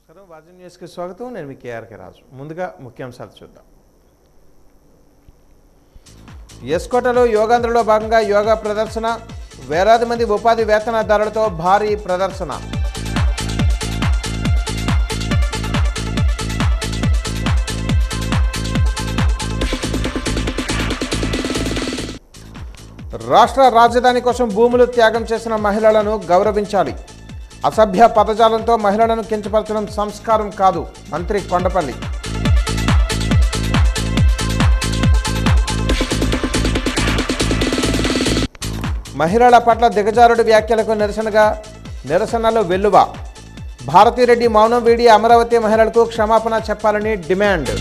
నమస్కారం వాజీ న్యూస్కి స్వాగతం. నేను మీ కేఆర్కే రాజు. ముందుగా ముఖ్యాంశాలు చూద్దాం. ఎస్కోటలో యోగాంధ్రలో భాగంగా యోగా ప్రదర్శన, వేలాది మంది ఉపాధి వేతనదారులతో భారీ ప్రదర్శన. రాష్ట్ర రాజధాని కోసం భూములు త్యాగం చేసిన మహిళలను గౌరవించాలి. అసభ్య పదజాలంతో మహిళలను కించపరచడం సంస్కారం కాదు. మంత్రి కొండపల్లి. మహిళల పట్ల దిగజారుడు వ్యాఖ్యలకు నిరసనలు వెల్లువ. భారతిరెడ్డి మౌనం వీడి అమరావతి మహిళలకు క్షమాపణ చెప్పాలని డిమాండ్.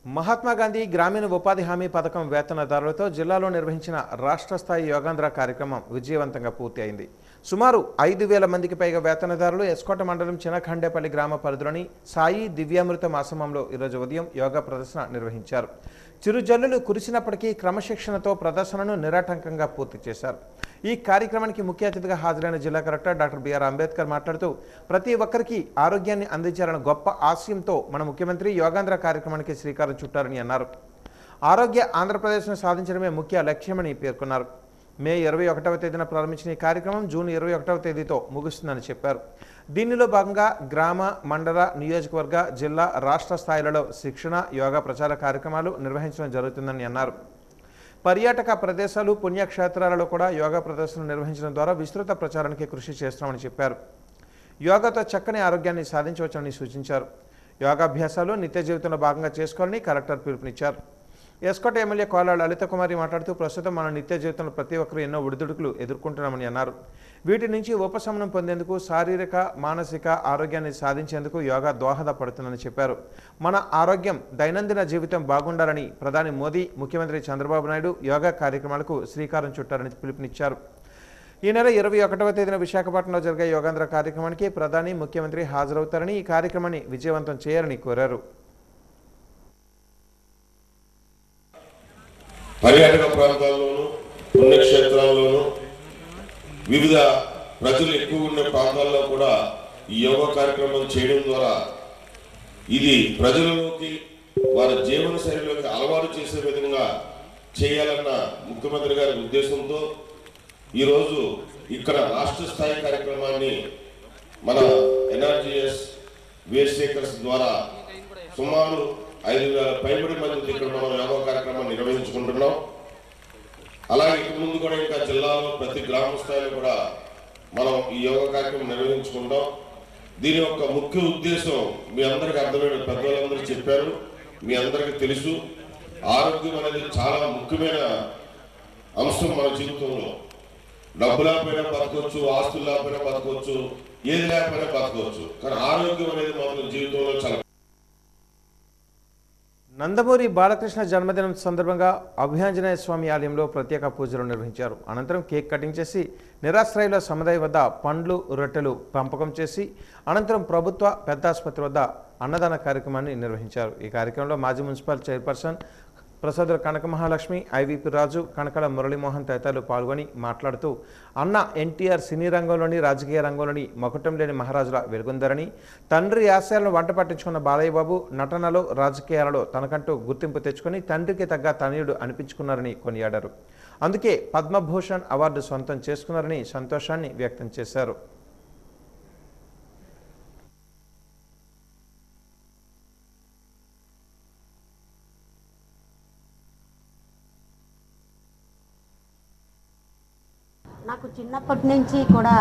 మహాత్మాగాంధీ గ్రామీణ ఉపాధి హామీ పథకం వేతనదారులతో జిల్లాలో నిర్వహించిన రాష్ట్ర స్థాయి యోగాంధ్ర కార్యక్రమం విజయవంతంగా పూర్తి అయింది. సుమారు 5,000 మందికి పైగా వేతనదారులు ఎస్కోట మండలం చినఖండేపల్లి గ్రామ పరిధిలోని సాయి దివ్యామృతం ఆశ్రమంలో ఈరోజు ఉదయం యోగా ప్రదర్శన నిర్వహించారు. చిరుజల్లులు కురిసినప్పటికీ క్రమశిక్షణతో ప్రదర్శనను నిరాటంకంగా పూర్తి చేశారు. ఈ కార్యక్రమానికి ముఖ్య అతిథిగా హాజరైన జిల్లా కలెక్టర్ డాక్టర్ బిఆర్ అంబేద్కర్ మాట్లాడుతూ ప్రతి ఒక్కరికి ఆరోగ్యాన్ని అందించాలన్న గొప్ప ఆశయంతో మన ముఖ్యమంత్రి యోగాంధ్ర కార్యక్రమానికి శ్రీకారం చుట్టారని అన్నారు. ఆరోగ్య ఆంధ్రప్రదేశ్ను సాధించడమే ముఖ్య లక్ష్యమని పేర్కొన్నారు. మే 21వ తేదీన ప్రారంభించిన ఈ కార్యక్రమం జూన్ 21వ తేదీతో ముగుస్తుందని చెప్పారు. దీనిలో భాగంగా గ్రామ, మండల, నియోజకవర్గ, జిల్లా, రాష్ట్ర స్థాయిలలో శిక్షణ, యోగా ప్రచార కార్యక్రమాలు నిర్వహించడం జరుగుతుందని అన్నారు. పర్యాటక ప్రదేశాలు, పుణ్యక్షేత్రాలలో కూడా యోగా ప్రదర్శనలు నిర్వహించడం ద్వారా విస్తృత ప్రచారానికి కృషి చేస్తామని చెప్పారు. యోగాతో చక్కని ఆరోగ్యాన్ని సాధించవచ్చని సూచించారు. యోగాభ్యాసాలు నిత్య జీవితంలో భాగంగా చేసుకోవాలని కలెక్టర్ పిలుపునిచ్చారు. ఎస్కోట ఎమ్మెల్యే కోలా లలిత కుమారి మాట్లాడుతూ ప్రస్తుతం మన నిత్య జీవితంలో ప్రతి ఒక్కరూ ఎన్నో ఒడిదుడుకులు ఎదుర్కొంటున్నామని అన్నారు. వీటి నుంచి ఉపశమనం పొందేందుకు, శారీరక, మానసిక ఆరోగ్యాన్ని సాధించేందుకు యోగా దోహదపడుతుందని చెప్పారు. మన ఆరోగ్యం, దైనందిన జీవితం బాగుండాలని ప్రధాని మోదీ, ముఖ్యమంత్రి చంద్రబాబు నాయుడు యోగా కార్యక్రమాలకు శ్రీకారం చుట్టారని పిలుపునిచ్చారు. ఈ నెల 21వ తేదీన విశాఖపట్నంలో జరిగే యోగాంధ్ర కార్యక్రమానికి ప్రధాని, ముఖ్యమంత్రి హాజరవుతారని, ఈ కార్యక్రమాన్ని విజయవంతం చేయాలని కోరారు. పర్యాటక ప్రాంతాల్లోనూ, పుణ్యక్షేత్రాల్లోనూ, వివిధ ప్రజలు ఎక్కువ ఉన్న ప్రాంతాల్లో కూడా ఈ యోగా కార్యక్రమం చేయడం ద్వారా ఇది ప్రజలలోకి, వారి జీవన శైలిలోకి అలవాటు చేసే విధంగా చేయాలన్న ముఖ్యమంత్రి గారి ఉద్దేశంతో ఈరోజు ఇక్కడ రాష్ట్ర స్థాయి కార్యక్రమాన్ని మన ఎన్ఆర్జీఎస్ వేస్ట్ సేకర్స్ ద్వారా సుమారు 5,000 పైబడి మంది ఇక్కడ మనం యోగా కార్యక్రమం నిర్వహించుకుంటున్నాం. అలాగే ఇక ముందు కూడా ఇంకా జిల్లాలో ప్రతి గ్రామ స్థాయిలో కూడా మనం ఈ యోగా కార్యక్రమం నిర్వహించుకుంటాం. దీని యొక్క ముఖ్య ఉద్దేశం మీ అందరికీ అర్థమైన, పెద్దవాళ్ళందరూ చెప్పారు, మీ అందరికీ తెలుసు. ఆరోగ్యం అనేది చాలా ముఖ్యమైన అంశం మన జీవితంలో. డబ్బు లేకపోయినా బతకవచ్చు, ఆస్తులు లేకపోయినా బతకవచ్చు, ఏది లేకపోయినా బతకవచ్చు, కానీ ఆరోగ్యం అనేది మాత్రం జీవితంలో చాలా. నందమూరి బాలకృష్ణ జన్మదినం సందర్భంగా అభయాంజనేయ స్వామి ఆలయంలో ప్రత్యేక పూజలు నిర్వహించారు. అనంతరం కేక్ కటింగ్ చేసి నిరాశ్రయుల సముదాయం వద్ద పండ్లు, రొట్టెలు పంపకం చేసి అనంతరం ప్రభుత్వ పెద్దాసుపత్రి వద్ద అన్నదాన కార్యక్రమాన్ని నిర్వహించారు. ఈ కార్యక్రమంలో మాజీ మున్సిపల్ చైర్పర్సన్ ప్రసాదుల కనక మహాలక్ష్మి, ఐవీపీ రాజు, కనకల మురళీమోహన్ తదితరులు పాల్గొని మాట్లాడుతూ అన్న ఎన్టీఆర్ సినీ రంగంలోని, రాజకీయ రంగంలోని మకుటం లేని మహారాజుల వెలుగొందరని, తండ్రి ఆశయాలను వంట పట్టించుకున్న బాలయ్య బాబు నటనలో, రాజకీయాలలో తనకంటూ గుర్తింపు తెచ్చుకొని తండ్రికి తగ్గ తనయుడు అనిపించుకున్నారని కొనియాడారు. అందుకే పద్మభూషణ్ అవార్డు సొంతం చేసుకున్నారని సంతోషాన్ని వ్యక్తం చేశారు. నాకు చిన్నప్పటి నుంచి కూడా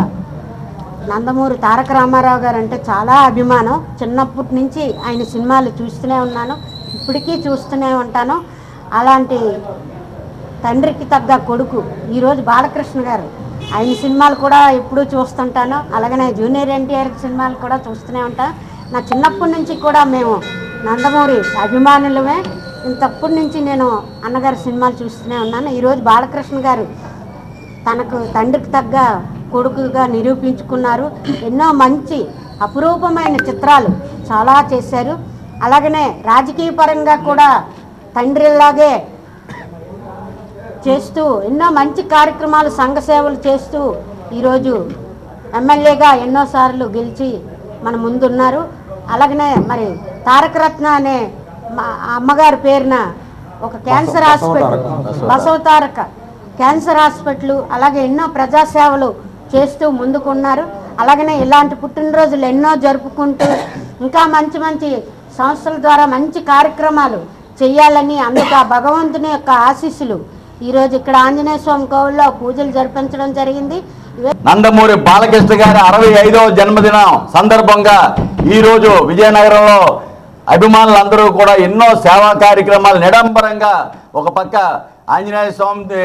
నందమూరి తారక రామారావు గారు అంటే చాలా అభిమానం. చిన్నప్పటి నుంచి ఆయన సినిమాలు చూస్తూనే ఉన్నాను, ఇప్పటికీ చూస్తూనే ఉంటాను. అలాంటి తండ్రికి తగ్గ కొడుకు ఈరోజు బాలకృష్ణ గారు. ఆయన సినిమాలు కూడా ఎప్పుడూ చూస్తుంటాను. అలాగనే జూనియర్ ఎన్టీఆర్ సినిమాలు కూడా చూస్తూనే ఉంటాను. నా చిన్నప్పటి నుంచి కూడా మేము నందమూరి అభిమానులమే. ఇంతప్పటి నుంచి నేను అన్నగారి సినిమాలు చూస్తూనే ఉన్నాను. ఈరోజు బాలకృష్ణ గారు తనకు తండ్రికి తగ్గ కొడుకుగా నిరూపించుకున్నారు. ఎన్నో మంచి అపురూపమైన చిత్రాలు చాలా చేశారు. అలాగనే రాజకీయ పరంగా కూడా తండ్రిలాగే చేస్తూ ఎన్నో మంచి కార్యక్రమాలు సంఘ సేవలు చేస్తూ ఈరోజు ఎమ్మెల్యేగా ఎన్నోసార్లు గెలిచి మన ముందున్నారు. అలాగనే మరి తారకరత్న అనే మా అమ్మగారి పేరున ఒక క్యాన్సర్ హాస్పిటల్, బసవ తారక క్యాన్సర్ హాస్పిటల్, అలాగే ఎన్నో ప్రజాసేవలు చేస్తూ ముందుకున్నారు. అలాగనే ఇలాంటి పుట్టినరోజులు ఎన్నో జరుపుకుంటూ ఇంకా మంచి మంచి సంస్థల ద్వారా మంచి కార్యక్రమాలు చేయాలని అందుకు ఆ భగవంతుని యొక్క ఆశీస్సులు ఈరోజు ఇక్కడ ఆంజనేయ స్వామి కోవిల్లో పూజలు జరిపించడం జరిగింది. నందమూరి బాలకృష్ణ గారి 65వ జన్మదినం సందర్భంగా ఈరోజు విజయనగరంలో అభిమానులందరూ కూడా ఎన్నో సేవా కార్యక్రమాలు నిడంబరంగా ఒక పక్క ఆంజనేయ స్వామి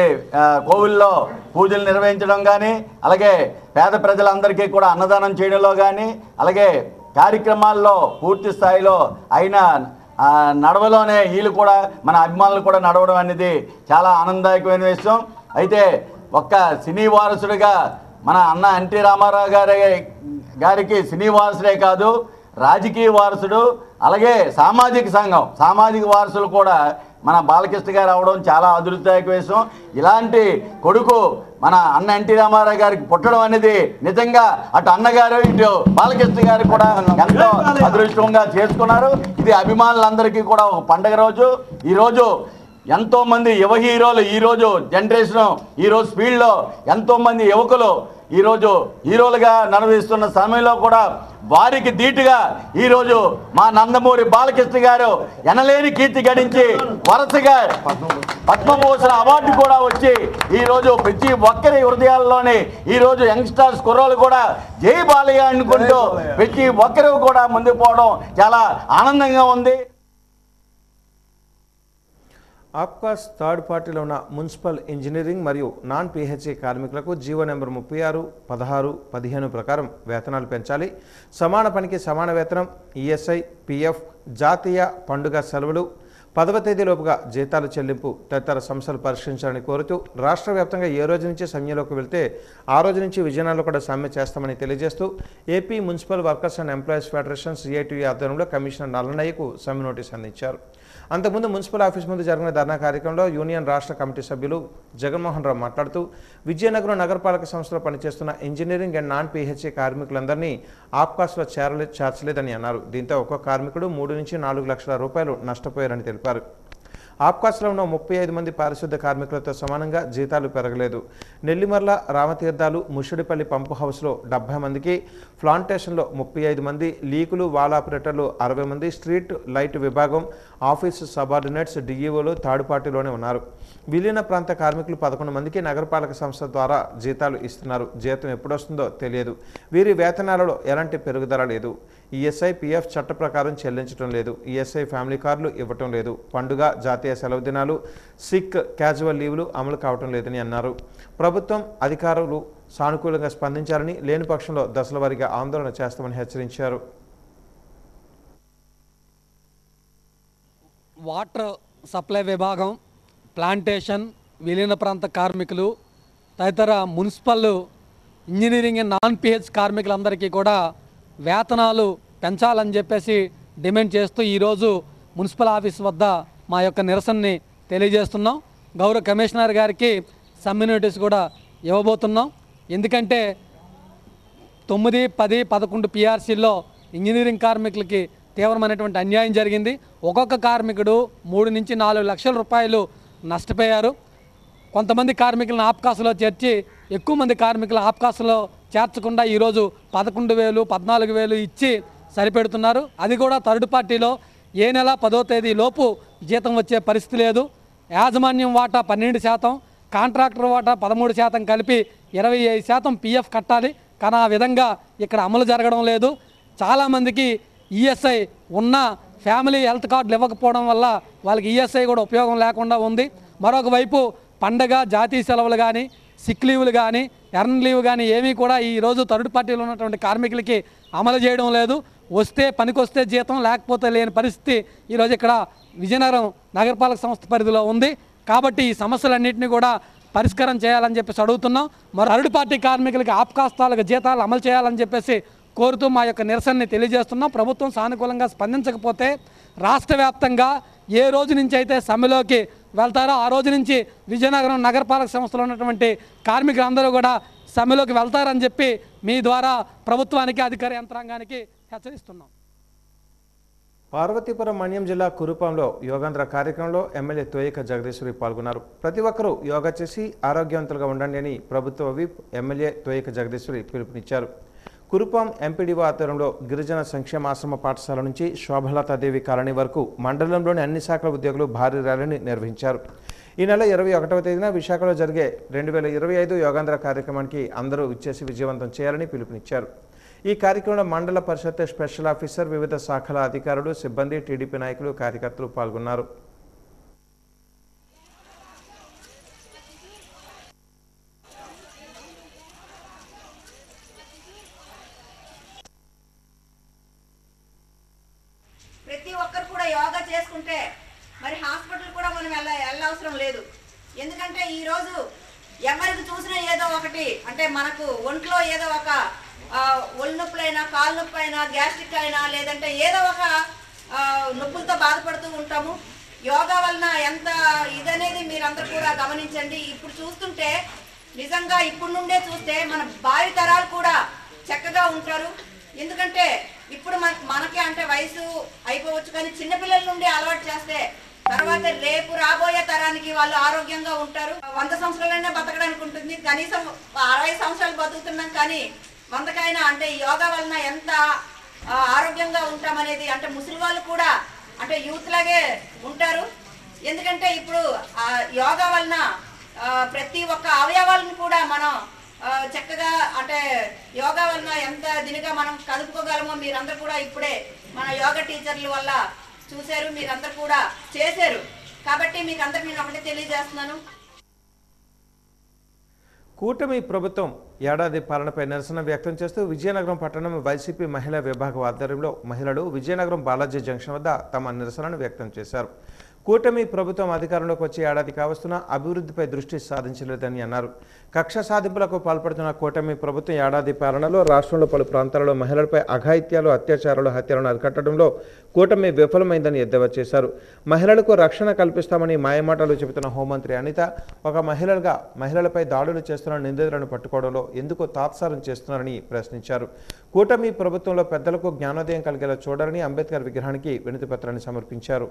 కోవిల్లో పూజలు నిర్వహించడం కానీ, అలాగే పేద ప్రజలందరికీ కూడా అన్నదానం చేయడంలో కానీ, అలాగే కార్యక్రమాల్లో పూర్తి స్థాయిలో అయిన నడవలోనే వీళ్ళు కూడా మన అభిమానులు కూడా నడవడం అనేది చాలా ఆనందదాయకమైన విషయం. అయితే ఒక్క సినీ వారసుడిగా మన అన్న ఎన్టీ రామారావు గారికి సినీ వారసుడే కాదు, రాజకీయ వారసుడు, అలాగే సామాజిక వారసులు కూడా మన బాలకృష్ణ గారు అవడం చాలా అదృష్టదాయక విషయం. ఇలాంటి కొడుకు మన అన్న ఎన్టీ రామారావు గారికి పుట్టడం అనేది నిజంగా అటు అన్నగారు ఇటు బాలకృష్ణ గారు కూడా ఎంతో అదృష్టంగా చేసుకున్నారు. ఇది అభిమానులందరికీ కూడా ఒక పండగ రోజు. ఈరోజు ఎంతోమంది యువ హీరోలు, ఈరోజు జనరేషన్, ఈరోజు స్పీడ్లో ఎంతోమంది యువకులు ఈరోజు హీరోలుగా నడిపిస్తున్న సమయంలో కూడా వారికి ధీటుగా ఈరోజు మా నందమూరి బాలకృష్ణ గారు ఎనలేని కీర్తి గడించి వరుసగా పద్మభూషణ అవార్డు కూడా వచ్చి ఈరోజు ప్రతి ఒక్కరి హృదయాల్లోని ఈరోజు యంగ్స్టర్స్ కుర్రోలు కూడా జై బాలయ్య అనుకుంటూ ప్రతి ఒక్కరు కూడా ముందుకు పోవడం చాలా ఆనందంగా ఉంది. ఆప్కాస్ థర్డ్ పార్టీలో ఉన్న మున్సిపల్ ఇంజనీరింగ్ మరియు నాన్ పిహెచ్ఏ కార్మికులకు జీవో నెంబర్ 36, 16, 15 ప్రకారం వేతనాలు పెంచాలి. సమాన పనికి సమాన వేతనం, ఈఎస్ఐ, పిఎఫ్, జాతీయ పండుగ సెలవులు, 10వ తేదీలోపుగా జీతాలు చెల్లింపు తదితర సమస్యలు పరిష్కరించాలని కోరుతూ రాష్ట్ర వ్యాప్తంగా ఏ రోజు నుంచి సమ్మెలోకి వెళ్తే ఆ రోజు నుంచి విజయనగరంలో కూడా సమ్మె చేస్తామని తెలియజేస్తూ AP municipal workers and employees federation CITU ఆధ్వర్యంలో కమిషనర్ నల్లనయ్యకు సమ్మె నోటీస్ అందించారు. అంతకుముందు మున్సిపల్ ఆఫీస్ ముందు జరిగిన ధర్నా కార్యక్రమంలో యూనియన్ రాష్ట్ర కమిటీ సభ్యులు జగన్మోహన్ రావు మాట్లాడుతూ విజయనగరం నగరపాలక సంస్థలో పనిచేస్తున్న ఇంజనీరింగ్ అండ్ నాన్ పిహెచ్ఏ కార్మికులందరినీ ఆప్కాస్లో చేర్చలేదని అన్నారు. దీంతో ఒక్కో కార్మికుడు 3 నుంచి 4 లక్షల రూపాయలు నష్టపోయారని తెలిపారు. ఆప్కాస్లో ఉన్న 35 మంది పారిశుద్ధ కార్మికులతో సమానంగా జీతాలు పెరగలేదు. నెల్లిమర్ల, రామతీర్థాలు, ముషిడిపల్లి పంపు హౌస్లో 70 మందికి, ప్లాంటేషన్లో 35 మంది, లీకులు, వాల్ ఆపరేటర్లు 60 మంది, స్ట్రీట్ లైట్ విభాగం, ఆఫీసు సబార్డినేట్స్, డిఈఓలు థర్డ్ పార్టీలోనే ఉన్నారు. విలీన ప్రాంత కార్మికులు 11 మందికి నగరపాలక సంస్థ ద్వారా జీతాలు ఇస్తున్నారు. జీతం ఎప్పుడొస్తుందో తెలియదు. వీరి వేతనాలలో ఎలాంటి పెరుగుదల లేదు. ఈఎస్ఐ, పిఎఫ్ చట్ట ప్రకారం చెల్లించడం లేదు. ఈఎస్ఐ ఫ్యామిలీ కార్డులు ఇవ్వటం లేదు. పండుగ, జాతీయ సెలవు దినాలు, సిక్, క్యాజువల్ లీవులు అమలు కావటం లేదని అన్నారు. ప్రభుత్వం అధికారులు సానుకూలంగా స్పందించారని, లేని పక్షంలో దశల వారీగా ఆందోళన చేస్తామని హెచ్చరించారు. వాటర్ సప్లై విభాగం, ప్లాంటేషన్, విలీన ప్రాంత కార్మికులు, తదితర municipal engineering and non pH కార్మికులందరికీ కూడా వేతనాలు పెంచాలని చెప్పేసి డిమాండ్ చేస్తూ ఈరోజు మున్సిపల్ ఆఫీస్ వద్ద మా యొక్క నిరసనని తెలియజేస్తున్నాం. గౌరవ కమిషనర్ గారికి సమ్మె నోటీస్ కూడా ఇవ్వబోతున్నాం. ఎందుకంటే 9, 10, 11 పిఆర్సీల్లో ఇంజనీరింగ్ కార్మికులకి తీవ్రమైనటువంటి అన్యాయం జరిగింది. ఒక్కొక్క కార్మికుడు 3 నుంచి 4 లక్షల రూపాయలు నష్టపోయారు. కొంతమంది కార్మికులను ఆప్కాస్లో చేర్చి ఎక్కువ మంది కార్మికులు ఆప్కాస్లో చేర్చకుండా ఈరోజు 11,000, 14,000 ఇచ్చి సరిపెడుతున్నారు. అది కూడా థర్డ్ పార్టీలో ఏ నెల 10వ తేదీ లోపు జీతం వచ్చే పరిస్థితి లేదు. యాజమాన్యం వాటా 12%, కాంట్రాక్టర్ వాటా 13% కలిపి 25% పిఎఫ్ కట్టాలి. కానీ ఆ విధంగా ఇక్కడ అమలు జరగడం లేదు. చాలామందికి ఈఎస్ఐ ఉన్న ఫ్యామిలీ హెల్త్ కార్డులు ఇవ్వకపోవడం వల్ల వాళ్ళకి ఈఎస్ఐ కూడా ఉపయోగం లేకుండా ఉంది. మరొక వైపు పండగ, జాతీయ సెలవులు కానీ, సిక్ లీవులు కానీ, ఎర్న్ లీవ్ కానీ ఏమీ కూడా ఈరోజు థర్డ్ పార్టీలో ఉన్నటువంటి కార్మికులకి అమలు చేయడం లేదు. వస్తే పనికొస్తే జీతం, లేకపోతే లేని పరిస్థితి ఈరోజు ఇక్కడ విజయనగరం నగరపాలక సంస్థ పరిధిలో ఉంది. కాబట్టి ఈ సమస్యలన్నింటినీ కూడా పరిష్కారం చేయాలని చెప్పేసి అడుగుతున్నాం. మరి థర్డ్ పార్టీ కార్మికులకి ఆప్కాస్తాలకు జీతాలు అమలు చేయాలని చెప్పేసి కోరుతూ మా యొక్క నిరసనని తెలియజేస్తున్నాం. ప్రభుత్వం సానుకూలంగా స్పందించకపోతే రాష్ట్ర వ్యాప్తంగా ఏ రోజు నుంచి అయితే సమ్మెలోకి వెళ్తారో ఆ రోజు నుంచి విజయనగరం నగరపాలక సంస్థలో ఉన్నటువంటి కార్మికులందరూ కూడా సమ్మెలోకి వెళ్తారని చెప్పి మీ ద్వారా ప్రభుత్వానికి అధికార యంత్రాంగానికి హెచ్చరిస్తున్నాం. పార్వతీపురం మన్యం జిల్లా కురుపాంలో యోగాంధ్ర కార్యక్రమంలో ఎమ్మెల్యే తోయక జగదీశ్వరి పాల్గొన్నారు. ప్రతి ఒక్కరూ యోగా చేసి ఆరోగ్యవంతులుగా ఉండండి అని ప్రభుత్వ విప్ ఎమ్మెల్యే తోయక జగదీశ్వరి పిలుపునిచ్చారు. కురుపాం ఎంపీడీఓ ఆధ్వర్యంలో గిరిజన సంక్షేమ ఆశ్రమ పాఠశాల నుంచి శోభలతాదేవి కాలనీ వరకు మండలంలోని అన్ని శాఖల ఉద్యోగులు భారీ ర్యాలీని నిర్వహించారు. ఈ నెల 21వ తేదీన విశాఖలో జరిగే 2025 యోగాంధ్ర కార్యక్రమానికి అందరూ ఇచ్చేసి విజయవంతం చేయాలని పిలుపునిచ్చారు. ఈ కార్యక్రమంలో మండల పరిషత్ స్పెషల్ ఆఫీసర్, వివిధ శాఖల అధికారులు, సిబ్బంది, టీడీపీ నాయకులు, కార్యకర్తలు పాల్గొన్నారు. ప్రతి ఒక్కరు కూడా యోగా చేసుకుంటే మరి హాస్పిటల్ కూడా మనం వెళ్ళవసరం లేదు. ఎందుకంటే ఈరోజు ఎవరికి చూసినా ఏదో ఒకటి అంటే మనకు ఒంట్లో ఏదో ఒక ఒళ్ళు నొప్పులైనా, కాలు నొప్పి అయినా, గ్యాస్ట్రిక్ అయినా, లేదంటే ఏదో ఒక నొప్పులతో బాధపడుతూ ఉంటాము. యోగా వలన ఎంత ఇదనేది మీరందరూ కూడా గమనించండి. ఇప్పుడు చూస్తుంటే నిజంగా ఇప్పుడు నుండే చూస్తే మన భావి తరాలు కూడా చక్కగా ఉంటారు. ఎందుకంటే ఇప్పుడు మనకి అంటే వయసు అయిపోవచ్చు, కానీ చిన్నపిల్లల నుండి అలవాటు చేస్తే తర్వాత రేపు రాబోయే తరానికి వాళ్ళు ఆరోగ్యంగా ఉంటారు. 100 సంవత్సరాలైనా బతకడానికి ఉంటుంది. కనీసం 60 సంవత్సరాలు బతుకుతున్నాం, కానీ 100కైనా అంటే యోగా వలన ఎంత ఆరోగ్యంగా ఉంటామనేది అంటే ముసలి వాళ్ళు కూడా అంటే యూత్ లాగే ఉంటారు. ఎందుకంటే ఇప్పుడు యోగా వలన ప్రతి ఒక్క అవయవాలను కూడా మనం చక్కగా అంటే యోగా వలన ఎంత దినగా మనం కలుపుకోగలమో మీరందరూ కూడా ఇప్పుడే మన యోగా టీచర్ల వల్ల చూశారు, మీరందరూ కూడా చేశారు. కాబట్టి మీకు అందరికి నేను ఒకటే తెలియజేస్తున్నాను. కూటమి ప్రభుత్వం ఏడాది పాలనపై నిరసన వ్యక్తం చేస్తూ విజయనగరం పట్టణం వైసీపీ మహిళా విభాగం ఆధ్వర్యంలో మహిళలు విజయనగరం బాలాజీ జంక్షన్ వద్ద తమ నిరసనను వ్యక్తం చేశారు. కూటమి ప్రభుత్వం అధికారంలోకి వచ్చే ఏడాది కావస్తున్న అభివృద్ధిపై దృష్టి సాధించలేదని అన్నారు. కక్ష సాధింపులకు పాల్పడుతున్న కూటమి ప్రభుత్వం ఏడాది పాలనలో రాష్ట్రంలో పలు ప్రాంతాలలో మహిళలపై అఘాయిత్యాలు, అత్యాచారాలు, హత్యలను అరికట్టడంలో కూటమి విఫలమైందని ఎద్దేవా చేశారు. మహిళలకు రక్షణ కల్పిస్తామని మాయమాటలు చెబుతున్న హోంమంత్రి అనిత ఒక మహిళలపై దాడులు చేస్తున్న నిందితులను పట్టుకోవడంలో ఎందుకు తాత్సారం చేస్తున్నారని ప్రశ్నించారు. కూటమి ప్రభుత్వంలో పెద్దలకు జ్ఞానోదయం కలిగేలా చూడాలని అంబేద్కర్ విగ్రహానికి వినతి పత్రాన్ని సమర్పించారు.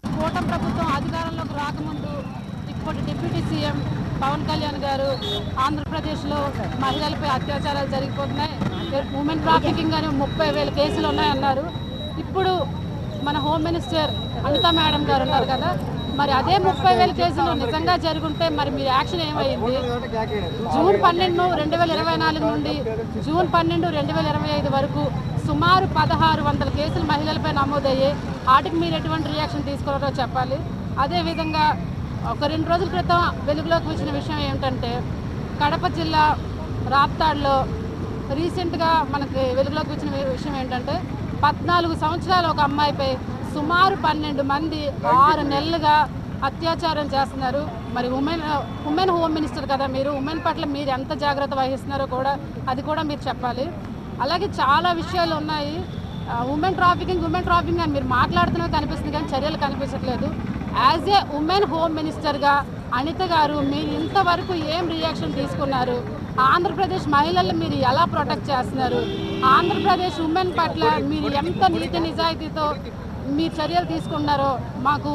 కూటమి ప్రభుత్వం అధికారంలోకి రాకముందు ఇప్పటి డిప్యూటీ సీఎం పవన్ కళ్యాణ్ గారు ఆంధ్రప్రదేశ్లో మహిళలపై అత్యాచారాలు జరిగిపోతున్నాయి, ఉమెన్ ట్రాఫికింగ్ అని 30,000 కేసులు ఉన్నాయన్నారు. ఇప్పుడు మన హోమ్ మినిస్టర్ అనితా మేడం గారు ఉన్నారు కదా, మరి అదే 30,000 కేసులు నిజంగా జరుగుంటే మరి మీ యాక్షన్ ఏమైంది? జూన్ 12, 2024 నుండి జూన్ 12, 2025 వరకు సుమారు 1600 కేసులు మహిళలపై నమోదయ్యాయి. వాటికి మీరు ఎటువంటి రియాక్షన్ తీసుకున్నారో చెప్పాలి. అదేవిధంగా ఒక 2 రోజుల క్రితం వెలుగులోకి వచ్చిన విషయం ఏమిటంటే కడప జిల్లా రాప్తాడ్లో రీసెంట్గా మనకి వెలుగులోకి వచ్చిన విషయం ఏంటంటే 14 సంవత్సరాల ఒక అమ్మాయిపై సుమారు 12 మంది 6 నెలలుగా అత్యాచారం చేస్తున్నారు. మరి ఉమెన్ హోమ్ మినిస్టర్ కదా మీరు, ఉమెన్ పట్ల మీరు ఎంత జాగ్రత్త వహిస్తున్నారో కూడా అది కూడా మీరు చెప్పాలి. అలాగే చాలా విషయాలు ఉన్నాయి. ఉమెన్ ట్రాఫికింగ్ అని మీరు మాట్లాడుతున్నవి కనిపిస్తుంది, కానీ చర్యలు కనిపించట్లేదు. యాజ్ ఏ ఉమెన్ హోమ్ మినిస్టర్గా అనిత గారు మీరు ఇంతవరకు ఏం రియాక్షన్ తీసుకున్నారు? ఆంధ్రప్రదేశ్ మహిళలు మీరు ఎలా ప్రొటెక్ట్ చేస్తున్నారు? ఆంధ్రప్రదేశ్ ఉమెన్ పట్ల మీరు ఎంత నీతి నిజాయితీతో మీరు చర్యలు తీసుకున్నారో మాకు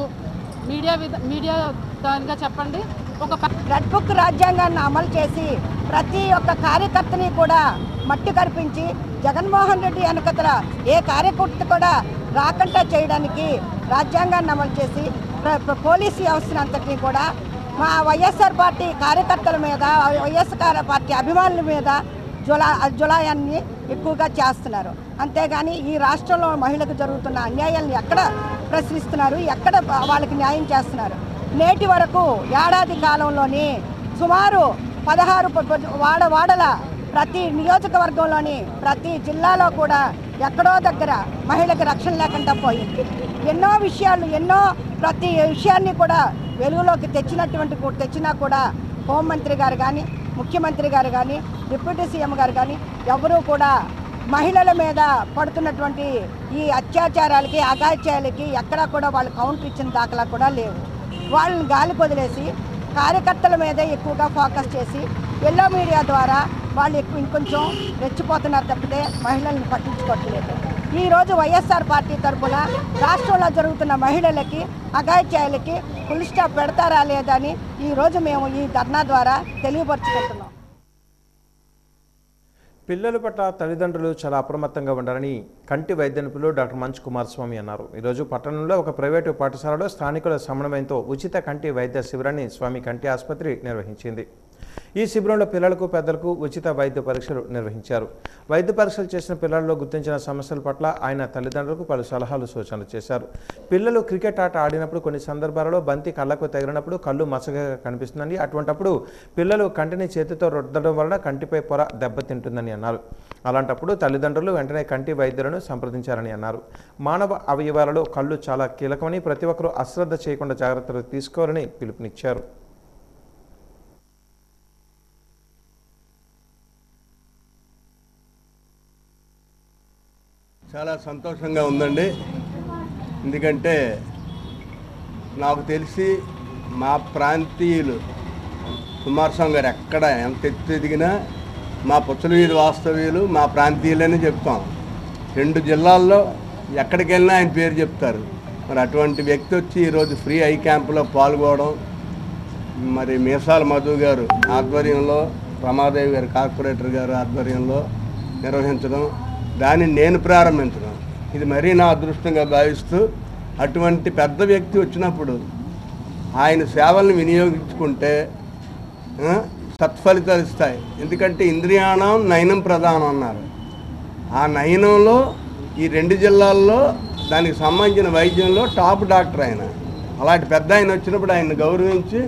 మీడియా దానిగా చెప్పండి. ఒక రెడ్ బుక్ రాజ్యాంగాన్ని అమలు చేసి ప్రతి ఒక్క కార్యకర్తని కూడా మట్టి కనిపించి జగన్మోహన్ రెడ్డి వెనకతల ఏ కార్యకర్త కూడా రాకుండా చేయడానికి రాజ్యాంగాన్ని అమలు చేసి పోలీసు వ్యవస్థను అంతటినీ కూడా మా వైఎస్ఆర్ పార్టీ కార్యకర్తల మీద, వైఎస్ఆర్ పార్టీ అభిమానుల మీద జులాయాన్ని ఎక్కువగా చేస్తున్నారు. అంతేగాని ఈ రాష్ట్రంలో మహిళలకు జరుగుతున్న అన్యాయాలను ఎక్కడ ప్రశ్నిస్తున్నారు, ఎక్కడ వాళ్ళకి న్యాయం చేస్తున్నారు? నేటి వరకు ఏడాది కాలంలోని సుమారు 16 వాడల ప్రతి నియోజకవర్గంలోని ప్రతి జిల్లాలో కూడా ఎక్కడో దగ్గర మహిళకి రక్షణ లేకుండా పోయింది. ప్రతి విషయాన్ని కూడా వెలుగులోకి తెచ్చినా కూడా హోంమంత్రి గారు కానీ, ముఖ్యమంత్రి గారు కానీ, డిప్యూటీ సీఎం గారు కానీ ఎవరూ కూడా మహిళల మీద పడుతున్నటువంటి ఈ అత్యాచారాలకి అగాత్యాలకి ఎక్కడా కూడా వాళ్ళు కౌంటర్ ఇచ్చిన దాఖలా కూడా లేవు. వాళ్ళని గాలికి వదిలేసి కార్యకర్తల మీదే ఎక్కువగా ఫోకస్ చేసి ఎల్లో మీడియా ద్వారా వాళ్ళు ఇంకొంచెం రెచ్చిపోతున్నారు తప్పితే మహిళల్ని పట్టించుకోవట్లేదు. ఈరోజు వైఎస్ఆర్ పార్టీ తరఫున రాష్ట్రంలో జరుగుతున్న మహిళలకి అగాత్యాలకి ఫుల్ స్టాప్ పెడతారా లేదని ఈరోజు మేము ఈ ధర్నా ద్వారా తెలియపరుచుకుంటున్నాం. పిల్లల పట్ల తల్లిదండ్రులు చాలా అప్రమత్తంగా ఉండాలని కంటి వైద్య నిపుణులు డాక్టర్ మంచు కుమారస్వామి అన్నారు. ఈరోజు పట్టణంలో ఒక ప్రైవేటు పాఠశాలలో స్థానికుల సమన్వయంతో ఉచిత కంటి వైద్య శిబిరాన్ని స్వామి కంటి ఆసుపత్రి నిర్వహించింది. ఈ శిబిరంలో పిల్లలకు పెద్దలకు ఉచిత వైద్య పరీక్షలు నిర్వహించారు. వైద్య పరీక్షలు చేసిన పిల్లల్లో గుర్తించిన సమస్యల పట్ల ఆయన తల్లిదండ్రులకు పలు సలహాలు సూచనలు చేశారు. పిల్లలు క్రికెట్ ఆట ఆడినప్పుడు కొన్ని సందర్భాలలో బంతి కళ్ళకు తగిలినప్పుడు కళ్ళు మసకగా కనిపిస్తుందని, అటువంటప్పుడు పిల్లలు కంటిని చేతితో రుద్దడం వలన కంటిపై పొర దెబ్బతింటుందని అన్నారు. అలాంటప్పుడు తల్లిదండ్రులు వెంటనే కంటి వైద్యులను సంప్రదించారని అన్నారు. మానవ అవయవాలలో కళ్ళు చాలా కీలకమని ప్రతి ఒక్కరూ అశ్రద్ధ చేయకుండా జాగ్రత్తలు తీసుకోవాలని పిలుపునిచ్చారు. చాలా సంతోషంగా ఉందండి. ఎందుకంటే నాకు తెలిసి మా ప్రాంతీయులు కుమారస్వామి గారు ఎక్కడ ఎంత ఎత్తు ఎదిగినా మా పుచ్చలవీధి వాస్తవ్యులు మా ప్రాంతీయులనే చెప్తాం. 2 జిల్లాల్లో ఎక్కడికి వెళ్ళినా ఆయన పేరు చెప్తారు. మరి అటువంటి వ్యక్తి వచ్చి ఈరోజు ఫ్రీ ఐ క్యాంపులో పాల్గొనడం, మరి మీసాల మధు గారు ఆధ్వర్యంలో, రమాదేవి గారు కార్పొరేటర్ గారు ఆధ్వర్యంలో నిర్వహించడం, దాన్ని నేను ప్రారంభించడం, ఇది మరీ నా అదృష్టంగా భావిస్తూ అటువంటి పెద్ద వ్యక్తి వచ్చినప్పుడు ఆయన సేవలను వినియోగించుకుంటే సత్ఫలితాలు ఇస్తాయి. ఎందుకంటే ఇంద్రియాణం నయనం ప్రధానం అన్నారు. ఆ నయనంలో ఈ 2 జిల్లాల్లో దానికి సంబంధించిన వైద్యంలో టాప్ డాక్టర్ ఆయన. అలాంటి పెద్ద ఆయన వచ్చినప్పుడు ఆయన్ని గౌరవించి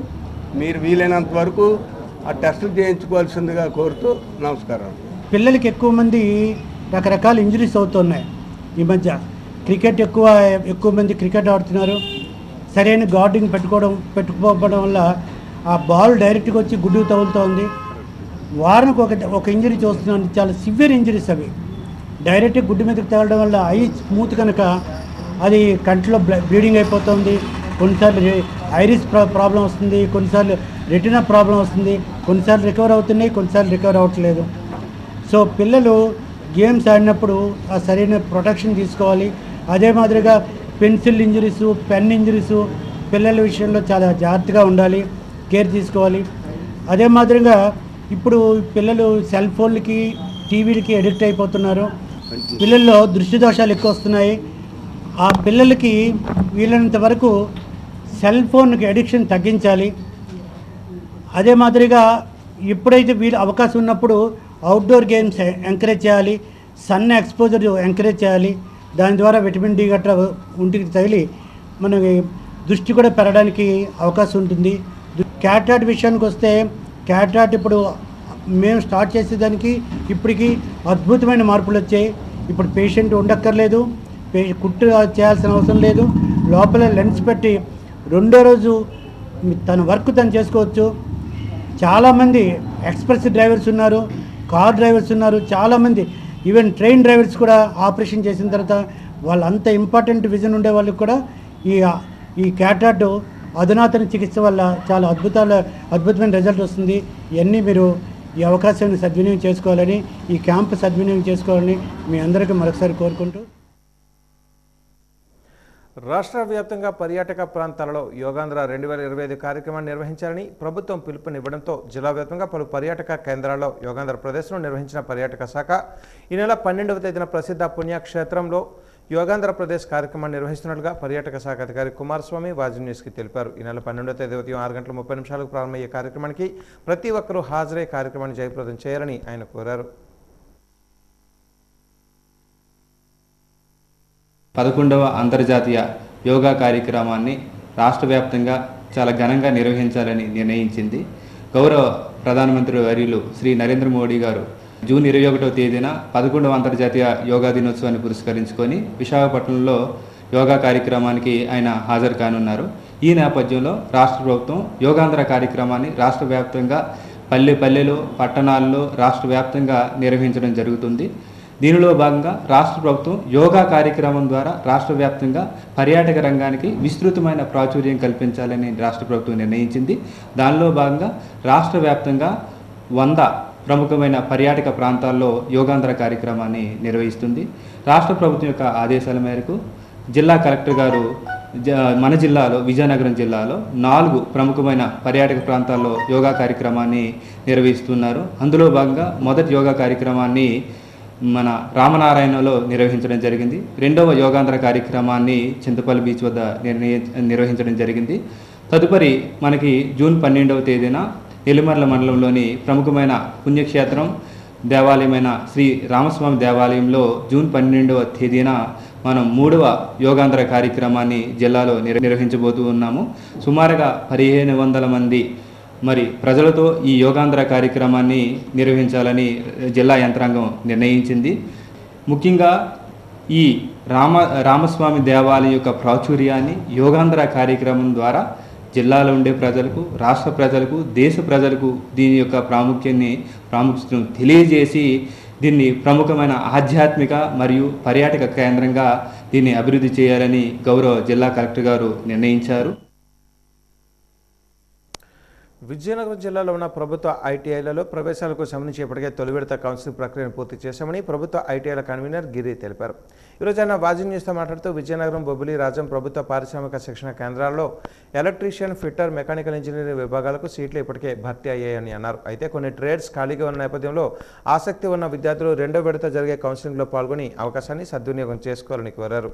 మీరు వీలైనంత వరకు ఆ టెస్టులు చేయించుకోవాల్సిందిగా కోరుతూ నమస్కారం. పిల్లలకి ఎక్కువ మంది రకరకాల ఇంజరీస్ అవుతున్నాయి. ఈ మధ్య క్రికెట్ ఎక్కువ మంది క్రికెట్ ఆడుతున్నారు. సరైన గార్డింగ్ పెట్టుకోకపోవడం వల్ల ఆ బాల్ డైరెక్ట్గా వచ్చి గుడ్డుకు తగులుతోంది. వారానికి ఒక ఇంజరీ చూస్తున్నాను, చాలా సివియర్ ఇంజరీస్ అవి. డైరెక్ట్గా గుడ్డు మీదకి తగలడం వల్ల ఐ స్మూత్ కనుక అది కంట్లో బ్లీడింగ్ అయిపోతుంది. కొన్నిసార్లు ఐరిస్ ప్రాబ్లం వస్తుంది, కొన్నిసార్లు రెటినా ప్రాబ్లం వస్తుంది, కొన్నిసార్లు రికవర్ అవుతున్నాయి, కొన్నిసార్లు రికవర్ అవ్వట్లేదు. సో పిల్లలు గేమ్స్ ఆడినప్పుడు ఆ సరైన ప్రొటెక్షన్ తీసుకోవాలి. అదే మాదిరిగా పెన్సిల్ ఇంజరీసు, పెన్ ఇంజరీసు పిల్లల విషయంలో చాలా జాగ్రత్తగా ఉండాలి, కేర్ తీసుకోవాలి. అదే మాదిరిగా ఇప్పుడు పిల్లలు సెల్ ఫోన్లకి, టీవీలకి అడిక్ట్ అయిపోతున్నారు. పిల్లల్లో దృష్టి దోషాలు ఎక్కువ వస్తున్నాయి. ఆ పిల్లలకి వీలైనంత వరకు సెల్ ఫోన్కి అడిక్షన్ తగ్గించాలి. అదే మాదిరిగా ఎప్పుడైతే వీళ్ళు అవకాశం ఉన్నప్పుడు అవుట్డోర్ గేమ్స్ ఎంకరేజ్ చేయాలి, సన్ ఎక్స్పోజర్ ఎంకరేజ్ చేయాలి. దాని ద్వారా విటమిన్ డి గట్రా ఒంటికి తగిలి మనకి దృష్టి కూడా పెరగడానికి అవకాశం ఉంటుంది. క్యాటరాక్ట్ విషయానికి వస్తే క్యాటరాక్ట్ ఇప్పుడు మేము స్టార్ట్ చేసేదానికి ఇప్పటికీ అద్భుతమైన మార్పులు వచ్చాయి. ఇప్పుడు పేషెంట్ ఉండక్కర్లేదు, కుట్టు చేయాల్సిన అవసరం లేదు. లోపల లెన్స్ పెట్టి 2వ రోజు తన వర్క్ తను చేసుకోవచ్చు. చాలామంది ఎక్స్ప్రెస్ డ్రైవర్స్ ఉన్నారు, కార్ డ్రైవర్స్ ఉన్నారు, చాలామంది ఈవెన్ ట్రైన్ డ్రైవర్స్ కూడా ఆపరేషన్ చేసిన తర్వాత వాళ్ళంత ఇంపార్టెంట్ విజన్ ఉండే వాళ్ళకి కూడా ఈ క్యాటరాక్ట్ అధునాతన చికిత్స వల్ల చాలా అద్భుతమైన రిజల్ట్ వస్తుంది. ఇవన్నీ మీరు ఈ అవకాశాన్ని సద్వినియోగం చేసుకోవాలని, ఈ క్యాంపు సద్వినియోగం చేసుకోవాలని మీ అందరికీ మరొకసారి కోరుకుంటూ, రాష్ట్ర వ్యాప్తంగా పర్యాటక ప్రాంతాలలో యోగాంధ్ర 2025 కార్యక్రమాన్ని నిర్వహించాలని ప్రభుత్వం పిలుపునివ్వడంతో జిల్లా వ్యాప్తంగా పలు పర్యాటక కేంద్రాల్లో యోగాంధ్ర ప్రదేశ్లో నిర్వహించిన పర్యాటక శాఖ ఈ నెల 12వ తేదీన ప్రసిద్ధ పుణ్యక్షేత్రంలో యోగాంధ్ర ప్రదేశ్ కార్యక్రమాన్ని నిర్వహిస్తున్నట్లుగా పర్యాటక శాఖ అధికారి కుమారస్వామి వాజీ న్యూస్కి తెలిపారు. ఈ నెల 12వ తేదీ ఉదయం 6:30 ప్రారంభమయ్యే కార్యక్రమానికి ప్రతి ఒక్కరూ హాజరై కార్యక్రమాన్ని జయప్రదం చేయాలని ఆయన కోరారు. 11వ అంతర్జాతీయ యోగా కార్యక్రమాన్ని రాష్ట్ర వ్యాప్తంగా చాలా ఘనంగా నిర్వహించాలని నిర్ణయించింది. గౌరవ ప్రధానమంత్రి వర్యులు శ్రీ నరేంద్ర మోడీ గారు జూన్ 21వ తేదీన 11వ అంతర్జాతీయ యోగా దినోత్సవాన్ని పురస్కరించుకొని విశాఖపట్నంలో యోగా కార్యక్రమానికి ఆయన హాజరు కానున్నారు. ఈ నేపథ్యంలో రాష్ట్ర ప్రభుత్వం యోగాంధ్ర కార్యక్రమాన్ని రాష్ట్ర వ్యాప్తంగా పల్లెలో పట్టణాల్లో రాష్ట్ర వ్యాప్తంగా నిర్వహించడం జరుగుతుంది. దీనిలో భాగంగా రాష్ట్ర ప్రభుత్వం యోగా కార్యక్రమం ద్వారా రాష్ట్ర వ్యాప్తంగా పర్యాటక రంగానికి విస్తృతమైన ప్రాచుర్యం కల్పించాలని రాష్ట్ర ప్రభుత్వం నిర్ణయించింది. దానిలో భాగంగా రాష్ట్ర వ్యాప్తంగా 100 ప్రముఖమైన పర్యాటక ప్రాంతాల్లో యోగాంధ్ర కార్యక్రమాన్ని నిర్వహిస్తుంది. రాష్ట్ర ప్రభుత్వం యొక్క ఆదేశాల మేరకు జిల్లా కలెక్టర్ గారు మన జిల్లాలో విజయనగరం జిల్లాలో 4 ప్రముఖమైన పర్యాటక ప్రాంతాల్లో యోగా కార్యక్రమాన్ని నిర్వహిస్తున్నారు. అందులో భాగంగా మొదటి యోగా కార్యక్రమాన్ని మన రామనారాయణలో నిర్వహించడం జరిగింది. రెండవ యోగాంధ్ర కార్యక్రమాన్ని చింతపల్లి బీచ్ వద్ద నిర్వహించడం జరిగింది. తదుపరి మనకి జూన్ 12వ తేదీన ఎలిమర్ల మండలంలోని ప్రముఖమైన పుణ్యక్షేత్రం దేవాలయమైన శ్రీ రామస్వామి దేవాలయంలో జూన్ 12వ తేదీన మనం 3వ యోగాంధ్ర కార్యక్రమాన్ని జిల్లాలో నిర్వహించబోతూ ఉన్నాము. సుమారుగా 1500 మంది మరి ప్రజలతో ఈ యోగాంధ్ర కార్యక్రమాన్ని నిర్వహించాలని జిల్లా యంత్రాంగం నిర్ణయించింది. ముఖ్యంగా ఈ రామస్వామి దేవాలయం యొక్క ప్రాచుర్యాన్ని యోగాంధ్ర కార్యక్రమం ద్వారా జిల్లాలో ఉండే ప్రజలకు, రాష్ట్ర ప్రజలకు, దేశ ప్రజలకు దీని యొక్క ప్రాముఖ్యతను తెలియజేసి దీన్ని ప్రముఖమైన ఆధ్యాత్మిక మరియు పర్యాటక కేంద్రంగా దీన్ని అభివృద్ధి చేయాలని గౌరవ జిల్లా కలెక్టర్ గారు నిర్ణయించారు. విజయనగరం జిల్లాలో ఉన్న ప్రభుత్వ ఐటీఐలలో ప్రవేశాలకు సంబంధించి ఇప్పటికే తొలి విడత కౌన్సిలింగ్ ప్రక్రియను పూర్తి చేశామని ప్రభుత్వ ఐటీఐల కన్వీనర్ గిరి తెలిపారు. ఈరోజు ఆయన వాజీ న్యూస్తో మాట్లాడుతూ విజయనగరం, బొబ్బిలి, రాజం ప్రభుత్వ పారిశ్రామిక శిక్షణ కేంద్రాల్లో ఎలక్ట్రీషియన్, ఫిట్టర్, మెకానికల్ ఇంజనీరింగ్ విభాగాలకు సీట్లు ఇప్పటికే భర్తీ అయ్యాయని అన్నారు. అయితే కొన్ని ట్రేడ్స్ ఖాళీగా ఉన్న నేపథ్యంలో ఆసక్తి ఉన్న విద్యార్థులు రెండో విడత జరిగే కౌన్సిలింగ్లో పాల్గొని అవకాశాన్ని సద్వినియోగం చేసుకోవాలని కోరారు.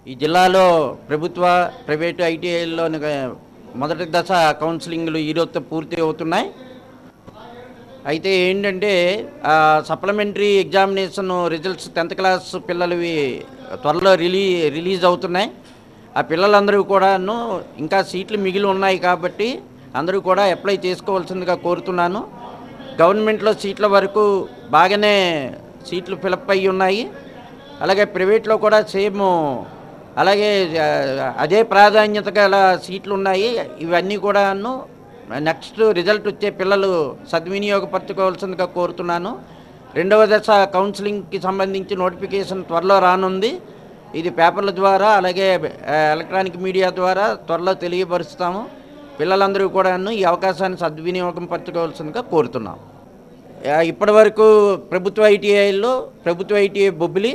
ఈ జిల్లాలో ప్రభుత్వ, ప్రైవేటు ఐటీఐల్లో మొదటి దశ కౌన్సిలింగ్లు ఈరోజుతో పూర్తి అవుతున్నాయి. అయితే ఏంటంటే supplementary examination results 10th class పిల్లలవి త్వరలో రిలీజ్ అవుతున్నాయి. ఆ పిల్లలందరూ కూడాను ఇంకా సీట్లు మిగిలి ఉన్నాయి కాబట్టి అందరూ కూడా అప్లై చేసుకోవాల్సిందిగా కోరుతున్నాను. గవర్నమెంట్లో సీట్ల వరకు బాగానే సీట్లు ఫిలప్ అయ్యి ఉన్నాయి. అలాగే ప్రైవేట్లో కూడా సేమ్ అలాగే అదే ప్రాధాన్యత గల సీట్లు ఉన్నాయి. ఇవన్నీ కూడాను నెక్స్ట్ రిజల్ట్ వచ్చే పిల్లలు సద్వినియోగపరచుకోవాల్సిందిగా కోరుతున్నాను. రెండవ దశ కౌన్సిలింగ్కి సంబంధించి నోటిఫికేషన్ త్వరలో రానుంది. ఇది పేపర్ల ద్వారా అలాగే ఎలక్ట్రానిక్ మీడియా ద్వారా త్వరలో తెలియపరుస్తాము. పిల్లలందరూ కూడాను ఈ అవకాశాన్ని సద్వినియోగం పరచుకోవాల్సిందిగా కోరుతున్నాం. ఇప్పటి వరకు ప్రభుత్వ ఐటీఐల్లో ప్రభుత్వ ఐటీఐ బొబ్బిలి,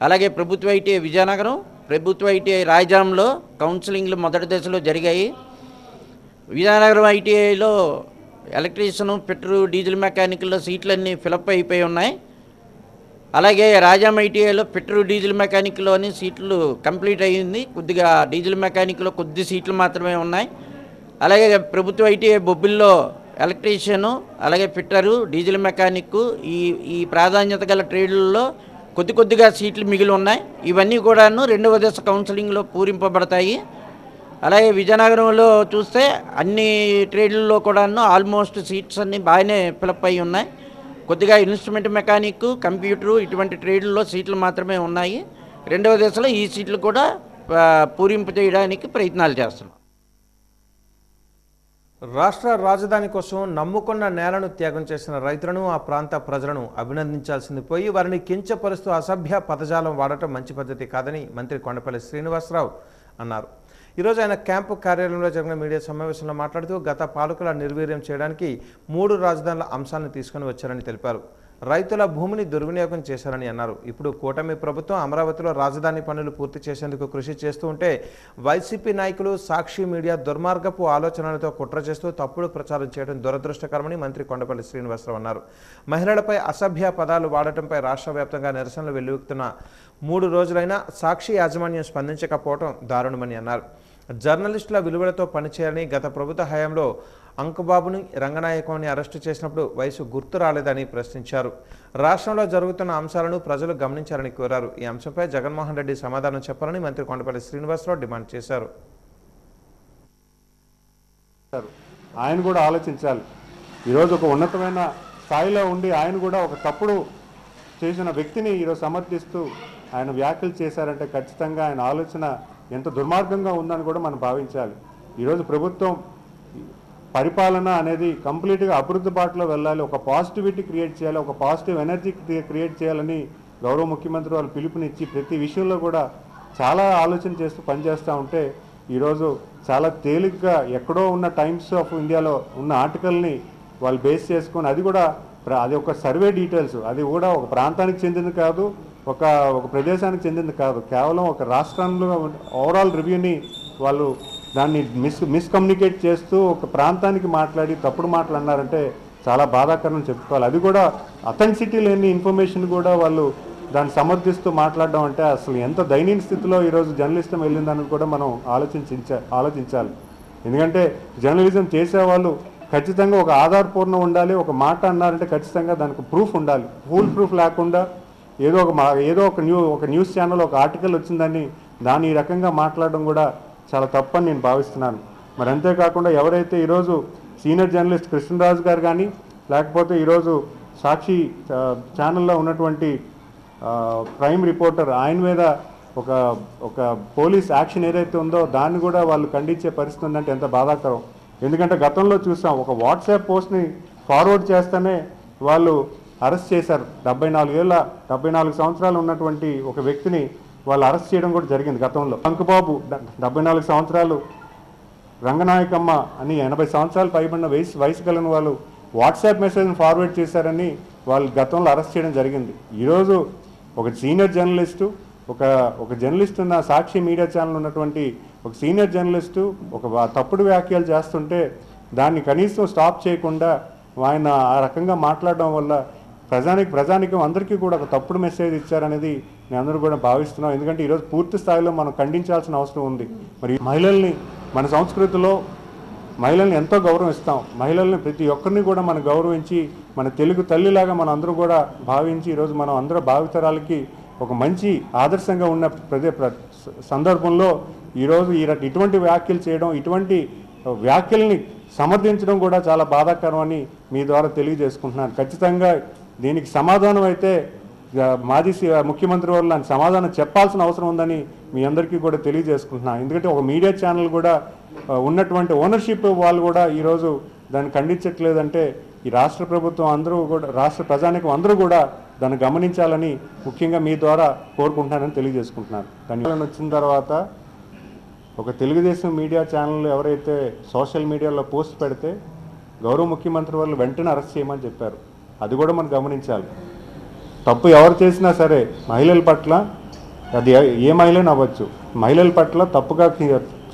అలాగే ప్రభుత్వ ఐటీఐ విజయనగరం, ప్రభుత్వ ఐటీఐ రాయజాంలో కౌన్సిలింగ్లు మొదటి దశలో జరిగాయి. విజయనగరం ఐటీఐలో ఎలక్ట్రీషియన్, ఫిట్టరు, డీజిల్ మెకానికల్లో సీట్లన్నీ ఫిలప్ అయిపోయి ఉన్నాయి. అలాగే రాజాం ఐటీఐలో ఫిట్టరు, డీజిల్ మెకానిక్లోని సీట్లు కంప్లీట్ అయ్యింది. కొద్దిగా డీజిల్ మెకానిక్లో కొద్ది సీట్లు మాత్రమే ఉన్నాయి. అలాగే ప్రభుత్వ ఐటీఐ బొబ్బిల్లో ఎలక్ట్రీషియను, అలాగే ఫిట్టరు, డీజిల్ మెకానిక్ ఈ ప్రాధాన్యత గల ట్రేడ్లలో కొద్దిగా సీట్లు మిగిలి ఉన్నాయి. ఇవన్నీ కూడాను రెండవ దశ కౌన్సిలింగ్లో పూరింపబడతాయి. అలాగే విజయనగరంలో చూస్తే అన్ని ట్రేడ్లలో కూడాను ఆల్మోస్ట్ సీట్స్ అన్నీ బాగానే ఫిలప్ అయి ఉన్నాయి. కొద్దిగా ఇన్స్ట్రుమెంట్ మెకానిక్, కంప్యూటరు ఇటువంటి ట్రేడ్లలో సీట్లు మాత్రమే ఉన్నాయి. రెండవ దశలో ఈ సీట్లు కూడా పూరింపు చేయడానికి ప్రయత్నాలు చేస్తున్నాం. రాష్ట్ర రాజధాని కోసం నమ్ముకున్న నేలను త్యాగం చేసిన రైతులను, ఆ ప్రాంత ప్రజలను అభినందించాల్సింది పోయి వారిని కించపరుస్తూ అసభ్య పదజాలం వాడటం మంచి పద్ధతి కాదని మంత్రి కొండపల్లి శ్రీనివాసరావు అన్నారు. ఈరోజు ఆయన క్యాంపు కార్యాలయంలో జరిగిన మీడియా సమావేశంలో మాట్లాడుతూ గత పాలకుల నిర్వీర్యం చేయడానికి 3 రాజధానుల అంశాలను తీసుకుని వచ్చారని తెలిపారు. రైతుల భూమిని దుర్వినియోగం చేశారని అన్నారు. ఇప్పుడు కూటమి ప్రభుత్వం అమరావతిలో రాజధాని పనులు పూర్తి చేసేందుకు కృషి చేస్తూ ఉంటే వైసీపీ నాయకులు, సాక్షి మీడియా దుర్మార్గపు ఆలోచనలతో కుట్ర చేస్తూ తప్పుడు ప్రచారం చేయడం దురదృష్టకరమని మంత్రి కొండపల్లి శ్రీనివాసరావు అన్నారు. మహిళలపై అసభ్య పదాలు వాడటంపై రాష్ట్ర వ్యాప్తంగా నిరసనలు వెల్లువెత్తుతున్న 3 రోజులైనా సాక్షి యాజమాన్యం స్పందించకపోవడం దారుణమని అన్నారు. జర్నలిస్టుల విలువలతో పనిచేయాలని, గత ప్రభుత్వ హయాంలో అంకుబాబుని రంగనాయకంని అరెస్టు చేసినప్పుడు వయసు గుర్తు రాలేదని ప్రశ్నించారు. రాష్ట్రంలో జరుగుతున్న అంశాలను ప్రజలు గమనించాలని కోరారు. ఈ అంశంపై జగన్మోహన్ రెడ్డి సమాధానం చెప్పాలని మంత్రి కొండపల్లి శ్రీనివాసరావు డిమాండ్ చేశారు. ఆయన కూడా ఆలోచించాలి. ఈరోజు ఒక ఉన్నతమైన స్థాయిలో ఉండి ఆయన కూడా ఒక తప్పుడు చేసిన వ్యక్తిని ఈరోజు సమర్థిస్తూ ఆయన వ్యాఖ్యలు చేశారంటే ఖచ్చితంగా ఆయన ఆలోచన ఎంత దుర్మార్గంగా ఉందని కూడా మనం భావించాలి. ఈరోజు ప్రభుత్వం పరిపాలన అనేది కంప్లీట్గా అభివృద్ధి బాటలో వెళ్ళాలి, ఒక పాజిటివిటీ క్రియేట్ చేయాలి, ఒక పాజిటివ్ ఎనర్జీ క్రియేట్ చేయాలని గౌరవ ముఖ్యమంత్రి వాళ్ళు పిలుపునిచ్చి ప్రతి విషయంలో కూడా చాలా ఆలోచన చేస్తూ పనిచేస్తూ ఉంటే ఈరోజు చాలా తేలిగ్గా ఎక్కడో ఉన్న టైమ్స్ ఆఫ్ ఇండియాలో ఉన్న ఆర్టికల్ని వాళ్ళు బేస్ చేసుకొని అది కూడా అది ఒక సర్వే డీటెయిల్స్, అది కూడా ఒక ప్రాంతానికి చెందింది కాదు, ఒక ప్రదేశానికి చెందింది కాదు, కేవలం ఒక రాష్ట్రంలో ఓవరాల్ రివ్యూని వాళ్ళు దాన్ని మిస్కమ్యూనికేట్ చేస్తూ ఒక ప్రాంతానికి మాట్లాడి తప్పుడు మాటలు అన్నారంటే చాలా బాధాకరం చెప్పుకోవాలి. అది కూడా అథెంటిసిటీ లేని ఇన్ఫర్మేషన్ కూడా వాళ్ళు దాన్ని సమర్థిస్తూ మాట్లాడడం అంటే అసలు ఎంత దయనీయ స్థితిలో ఈరోజు జర్నలిస్టం వెళ్ళిందని కూడా మనం ఆలోచించాలి. ఎందుకంటే జర్నలిజం చేసేవాళ్ళు ఖచ్చితంగా ఒక ఆధారపూర్ణ ఉండాలి. ఒక మాట అన్నారంటే ఖచ్చితంగా దానికి ప్రూఫ్ ఉండాలి. ఫుల్ ప్రూఫ్ లేకుండా ఏదో ఒక న్యూస్ ఛానల్ ఒక ఆర్టికల్ వచ్చిందని దాన్ని ఈ రకంగా మాట్లాడడం కూడా చాలా తప్పని నేను భావిస్తున్నాను. మరి అంతేకాకుండా ఎవరైతే ఈరోజు సీనియర్ జర్నలిస్ట్ కృష్ణరాజు గారు కానీ లేకపోతే ఈరోజు సాక్షి ఛానల్లో ఉన్నటువంటి ప్రైమ్ రిపోర్టర్ ఆయన మీద ఒక పోలీస్ యాక్షన్ ఏదైతే ఉందో దాన్ని కూడా వాళ్ళు ఖండించే పరిస్థితి ఉందంటే ఎంత బాధాకరం. ఎందుకంటే గతంలో చూసాం, ఒక వాట్సాప్ పోస్ట్ని ఫార్వర్డ్ చేస్తేనే వాళ్ళు అరెస్ట్ చేశారు. 74 సంవత్సరాలు ఉన్నటువంటి ఒక వ్యక్తిని వాళ్ళు అరెస్ట్ చేయడం కూడా జరిగింది గతంలో. అంకుబాబు 74 సంవత్సరాలు, రంగనాయకమ్మ అని 80 సంవత్సరాలు పైబడిన వయసు కలిగిన వాళ్ళు వాట్సాప్ మెసేజ్ని ఫార్వర్డ్ చేశారని వాళ్ళు గతంలో అరెస్ట్ చేయడం జరిగింది. ఈరోజు ఒక సీనియర్ జర్నలిస్టు, ఒక జర్నలిస్ట్ ఉన్న సాక్షి మీడియా ఛానల్ ఉన్నటువంటి ఒక సీనియర్ జర్నలిస్టు ఒక తప్పుడు వ్యాఖ్యలు చేస్తుంటే దాన్ని కనీసం స్టాప్ చేయకుండా ఆయన ఆ రకంగా మాట్లాడడం వల్ల ప్రజానికం అందరికీ కూడా ఒక తప్పుడు మెసేజ్ ఇచ్చారనేది నేను అందరూ కూడా భావిస్తున్నాం. ఎందుకంటే ఈరోజు పూర్తి స్థాయిలో మనం ఖండించాల్సిన అవసరం ఉంది. మరి మహిళల్ని మన సంస్కృతిలో మహిళల్ని ఎంతో గౌరవిస్తాం. మహిళల్ని ప్రతి ఒక్కరిని కూడా మనం గౌరవించి మన తెలుగు తల్లిలాగా మనం అందరూ కూడా భావించి ఈరోజు మనం అందరూ భావితరాలకి ఒక మంచి ఆదర్శంగా ఉన్న సందర్భంలో ఈరోజు ఇటువంటి వ్యాఖ్యలు చేయడం, ఇటువంటి వ్యాఖ్యల్ని సమర్థించడం కూడా చాలా బాధాకరం అని మీ ద్వారా తెలియజేసుకుంటున్నాను. ఖచ్చితంగా దీనికి సమాధానం అయితే మాజీ ముఖ్యమంత్రి వాళ్ళు దానికి సమాధానం చెప్పాల్సిన అవసరం ఉందని మీ అందరికీ కూడా తెలియజేసుకుంటున్నాను. ఎందుకంటే ఒక మీడియా ఛానల్ కూడా ఉన్నటువంటి ఓనర్షిప్ వాళ్ళు కూడా ఈరోజు దాన్ని ఖండించట్లేదంటే ఈ రాష్ట్ర ప్రభుత్వం అందరూ కూడా రాష్ట్ర ప్రజానికం అందరూ కూడా దాన్ని గమనించాలని ముఖ్యంగా మీ ద్వారా కోరుకుంటున్నానని తెలియజేసుకుంటున్నాను. ధన్యవాదాలు. వచ్చిన తర్వాత ఒక తెలుగుదేశం మీడియా ఛానల్ ఎవరైతే సోషల్ మీడియాలో పోస్ట్ పెడితే గౌరవ ముఖ్యమంత్రి వాళ్ళు వెంటనే అరెస్ట్ చేయమని చెప్పారు. అది కూడా మనం గమనించాలి. తప్పు ఎవరు చేసినా సరే మహిళల పట్ల, అది ఏ మహిళను అవ్వచ్చు, మహిళల పట్ల తప్పుగా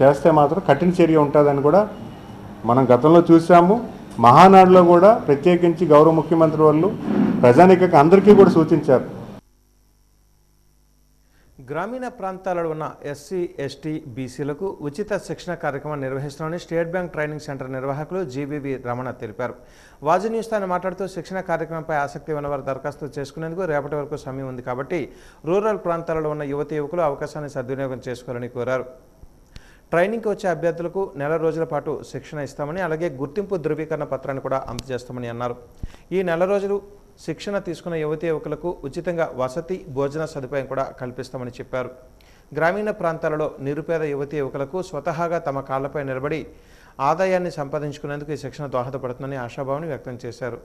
చేస్తే మాత్రం కఠిన చర్య ఉంటుందని కూడా మనం గతంలో చూసాము. మహానాడులో కూడా ప్రత్యేకించి గౌరవ ముఖ్యమంత్రి వాళ్ళు ప్రజానిక అందరికీ కూడా సూచించారు. గ్రామీణ ప్రాంతాలలో ఉన్న ఎస్సీ, ఎస్టీ, బీసీలకు ఉచిత శిక్షణ కార్యక్రమం నిర్వహిస్తున్నామని స్టేట్ బ్యాంక్ ట్రైనింగ్ సెంటర్ నిర్వాహకులు జీవీవి రమణ తెలిపారు. వాజీ న్యూస్ తో మాట్లాడుతూ శిక్షణ కార్యక్రమంపై ఆసక్తి ఉన్నవారు దరఖాస్తు చేసుకునేందుకు రేపటి వరకు సమయం ఉంది కాబట్టి రూరల్ ప్రాంతాలలో ఉన్న యువతి యువకులు అవకాశాన్ని సద్వినియోగం చేసుకోవాలని కోరారు. ట్రైనింగ్కి వచ్చే అభ్యర్థులకు నెల రోజుల పాటు శిక్షణ ఇస్తామని, అలాగే గుర్తింపు ధృవీకరణ పత్రాన్ని కూడా అందజేస్తామని అన్నారు. ఈ నెల రోజులు శిక్షణ తీసుకున్న యువతి యువకులకు ఉచితంగా వసతి, భోజన సదుపాయం కూడా కల్పిస్తామని చెప్పారు. గ్రామీణ ప్రాంతాలలో నిరుపేద యువతి యువకులకు స్వతహాగా తమ కాళ్లపై నిలబడి ఆదాయాన్ని సంపాదించుకునేందుకు ఈ శిక్షణ దోహదపడుతుందని ఆశాభావాన్ని వ్యక్తం చేశారు.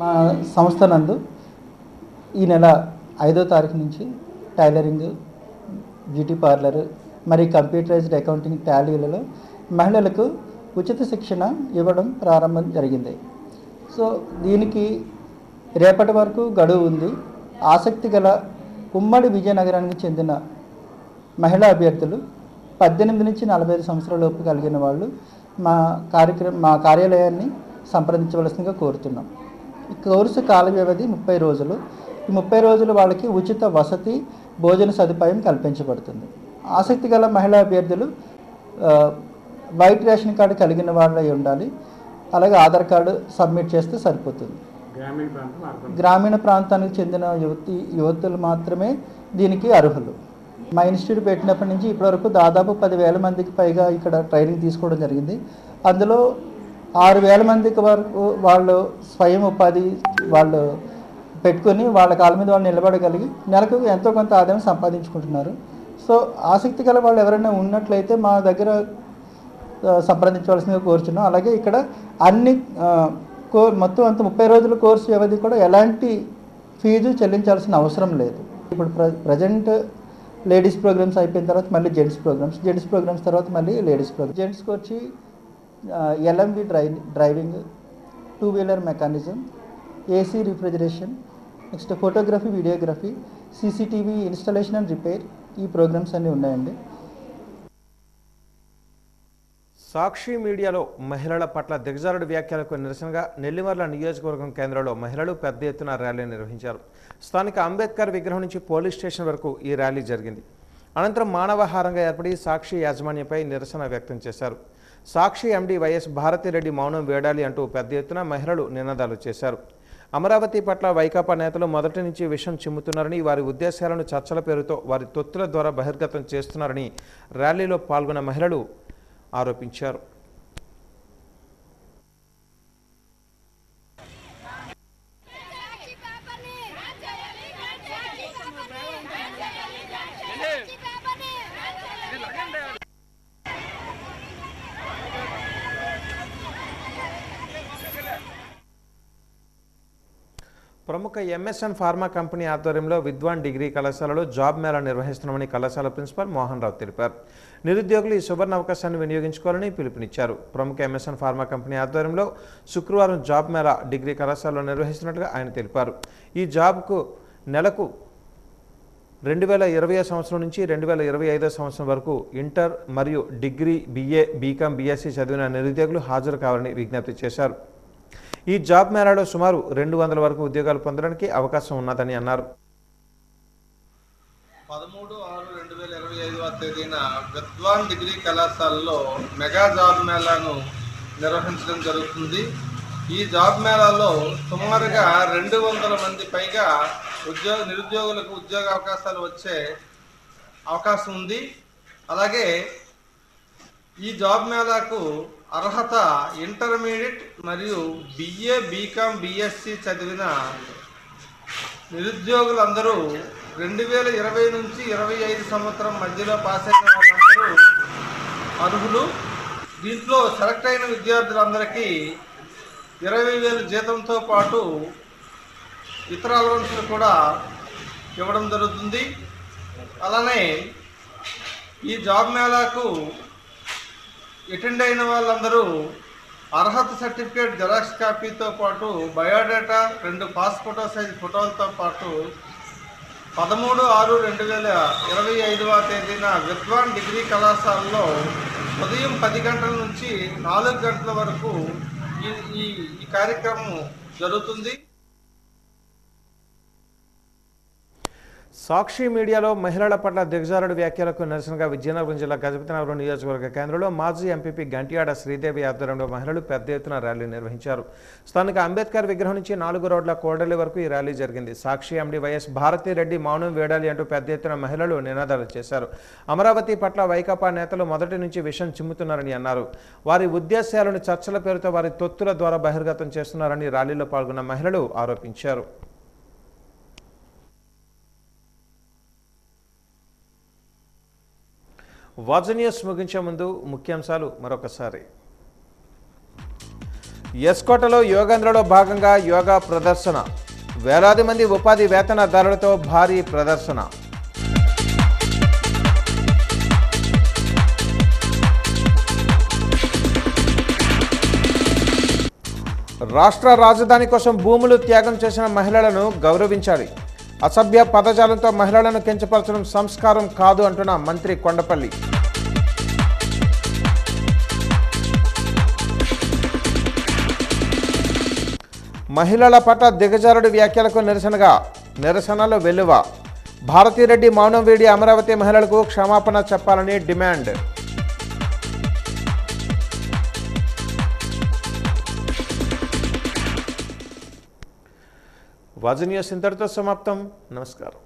మా సంస్థ నందు ఈ నెల 5వ తారీఖు నుంచి టైలరింగ్, బ్యూటీ పార్లర్ మరియు కంప్యూటరైజ్డ్ అకౌంటింగ్ టాలీలలో మహిళలకు ఉచిత శిక్షణ ఇవ్వడం ప్రారంభం జరిగింది. సో దీనికి రేపటి వరకు గడువు ఉంది. ఆసక్తి గల ఉమ్మడి విజయనగరానికి చెందిన మహిళా అభ్యర్థులు 18 నుంచి 45 సంవత్సరాల లోపు కలిగిన వాళ్ళు మా కార్యాలయాన్ని సంప్రదించవలసిందిగా కోరుతున్నాం. ఈ కోర్సు కాల వ్యవధి 30 రోజులు. ఈ 30 రోజులు వాళ్ళకి ఉచిత వసతి, భోజన సదుపాయం కల్పించబడుతుంది. ఆసక్తి గల మహిళా అభ్యర్థులు వైట్ రేషన్ కార్డు కలిగిన వాళ్ళై ఉండాలి. అలాగే ఆధార్ కార్డు సబ్మిట్ చేస్తే సరిపోతుంది. గ్రామీణ ప్రాంతానికి చెందిన యువతులు మాత్రమే దీనికి అర్హులు. మా ఇన్స్టిట్యూట్ పెట్టినప్పటి నుంచి ఇప్పటివరకు దాదాపు 10,000 మందికి పైగా ఇక్కడ ట్రైనింగ్ తీసుకోవడం జరిగింది. అందులో 6,000 మందికి వరకు వాళ్ళు స్వయం ఉపాధి వాళ్ళు పెట్టుకొని వాళ్ళ కాళ్ళ మీద వాళ్ళు నిలబడగలిగి నెలకు ఎంతో కొంత ఆదాయం సంపాదించుకుంటున్నారు. సో ఆసక్తి గల వాళ్ళు ఎవరైనా ఉన్నట్లయితే మా దగ్గర సంప్రదించవలసిందిగా కోరుచున్నాం. అలాగే ఇక్కడ అన్ని మొత్తం అంత 30 రోజుల కోర్సు వ్యవధి కూడా ఎలాంటి ఫీజు చెల్లించాల్సిన అవసరం లేదు. ఇప్పుడు ప్రజెంట్ లేడీస్ ప్రోగ్రామ్స్ అయిపోయిన తర్వాత మళ్ళీ జెంట్స్ ప్రోగ్రామ్స్ తర్వాత మళ్ళీ లేడీస్ ప్రోగ్రామ్స్. జెంట్స్కి వచ్చి LMV డ్రైవింగ్, 2-వీలర్ mechanism, AC refrigeration, next photography, videography, CCTV installation and repair, ఈ ప్రోగ్రామ్స్ అన్నీ ఉన్నాయండి. సాక్షి మీడియాలో మహిళల పట్ల దిగజారుడు వ్యాఖ్యలకు నిరసనగా నెల్లిమర్ల నియోజకవర్గం కేంద్రంలో మహిళలు పెద్ద ఎత్తున ర్యాలీ నిర్వహించారు. స్థానిక అంబేద్కర్ విగ్రహం నుంచి పోలీస్ స్టేషన్ వరకు ఈ ర్యాలీ జరిగింది. అనంతరం మానవహారంగా ఏర్పడి సాక్షి యాజమాన్యంపై నిరసన వ్యక్తం చేశారు. సాక్షి MD వైఎస్ భారతిరెడ్డి మౌనం వేడాలి అంటూ పెద్ద ఎత్తున మహిళలు నినాదాలు చేశారు. అమరావతి పట్ల వైకాపా నేతలు మొదటి నుంచి విషం చిమ్ముతున్నారని, వారి ఉద్దేశాలను చర్చల పేరుతో వారి తొత్తుల ద్వారా బహిర్గతం చేస్తున్నారని ర్యాలీలో పాల్గొన్న మహిళలు ఆరోపించారు. ప్రముఖ MSN ఫార్మా కంపెనీ ఆధ్వర్యంలో విద్వాన్ డిగ్రీ కళాశాలలో జాబ్ మేళా నిర్వహిస్తున్నామని కళాశాల ప్రిన్సిపాల్ మోహన్ రావు తెలిపారు. నిరుద్యోగులు ఈ సువర్ణ అవకాశాన్ని వినియోగించుకోవాలని పిలుపునిచ్చారు. ప్రముఖ MSN ఫార్మా కంపెనీ ఆధ్వర్యంలో శుక్రవారం జాబ్ మేళా డిగ్రీ కళాశాలలో నిర్వహిస్తున్నట్లుగా ఆయన తెలిపారు. ఈ జాబ్కు నెలకు 2020 సంవత్సరం నుంచి 2025 సంవత్సరం వరకు ఇంటర్ మరియు డిగ్రీ, BA, BCom, BSc చదివిన నిరుద్యోగులు హాజరు కావాలని విజ్ఞప్తి చేశారు. ఈ జాబ్ మేళాలో సుమారు 200 వరకు ఉద్యోగాలు పొందడానికి అవకాశం ఉన్నదని అన్నారు. 13/6/2025 తేదీన విద్వాన్ డిగ్రీ కళాశాలలో మెగా జాబ్ మేళాను నిర్వహించడం జరుగుతుంది. ఈ జాబ్ మేళాలో సుమారుగా 200 మంది పైగా నిరుద్యోగులకు ఉద్యోగ అవకాశాలు వచ్చే అవకాశం ఉంది. అలాగే ఈ జాబ్ మేళాకు అర్హత ఇంటర్మీడియట్ మరియు BA, BCom, BSc చదివిన నిరుద్యోగులందరూ 2020 నుంచి 25 సంవత్సరం మధ్యలో పాస్ అయిన వాళ్ళందరూ అర్హులు. దీంట్లో సెలెక్ట్ అయిన విద్యార్థులందరికీ 20,000 జీతంతో పాటు ఇతర అలవెన్స్లు కూడా ఇవ్వడం జరుగుతుంది. అలానే ఈ జాబ్ మేళాకు అటెండ్ అయిన వాళ్ళందరూ అర్హత సర్టిఫికేట్ జెరాక్స్ కాపీతో పాటు బయోడేటా, 2 పాస్పోర్ట్ సైజ్ ఫోటోలతో పాటు 13/6/2025 తేదీన విద్వాన్ డిగ్రీ కళాశాలలో ఉదయం 10 గంటల నుంచి 4 గంటల వరకు ఈ కార్యక్రమం జరుగుతుంది. సాక్షి మీడియాలో మహిళల పట్ల దిగజారుడు వ్యాఖ్యలకు నిరసనగా విజయనగరం జిల్లా గజపతినగరం నియోజకవర్గ కేంద్రంలో మాజీ ఎంపీపీ గంటియాడ శ్రీదేవి ఆధ్వర్యంలో మహిళలు పెద్ద ఎత్తున ర్యాలీ నిర్వహించారు. స్థానిక అంబేద్కర్ విగ్రహం నుంచి 4 రోడ్ల కోడలి వరకు ఈ ర్యాలీ జరిగింది. సాక్షి MD వైఎస్ భారతిరెడ్డి మౌనం వేడాలి అంటూ పెద్ద ఎత్తున మహిళలు నినాదాలు చేశారు. అమరావతి పట్ల వైకాపా నేతలు మొదటి నుంచి విషం చిమ్ముతున్నారని అన్నారు. వారి ఉద్దేశాలను చర్చల పేరుతో వారి తొత్తుల ద్వారా బహిర్గతం చేస్తున్నారని ర్యాలీలో పాల్గొన్న మహిళలు ఆరోపించారు. వాజన్యూస్ ముగించే ముందు ముఖ్యాంశాలు మరొకసారి. ఎస్కోటలో యోగేంద్రలో భాగంగా యోగా ప్రదర్శన, వేలాది మంది ఉపాధి వేతనదారులతో భారీ ప్రదర్శన. రాష్ట్ర రాజధాని కోసం భూములు త్యాగం చేసిన మహిళలను గౌరవించాలి. అసభ్య పదజాలంతో మహిళలను కించపరచడం సంస్కారం కాదు అంటున్న మంత్రి కొండపల్లి. మహిళల పట్ల దిగజారుడు వ్యాఖ్యలకు నిరసనగా నిరసనలో వెల్లువ. భారతిరెడ్డి మౌనం వీడి అమరావతి మహిళలకు క్షమాపణ చెప్పాలని డిమాండ్. వాజీ న్యూస్ ఇంతటితో సమాప్తం. నమస్కారం.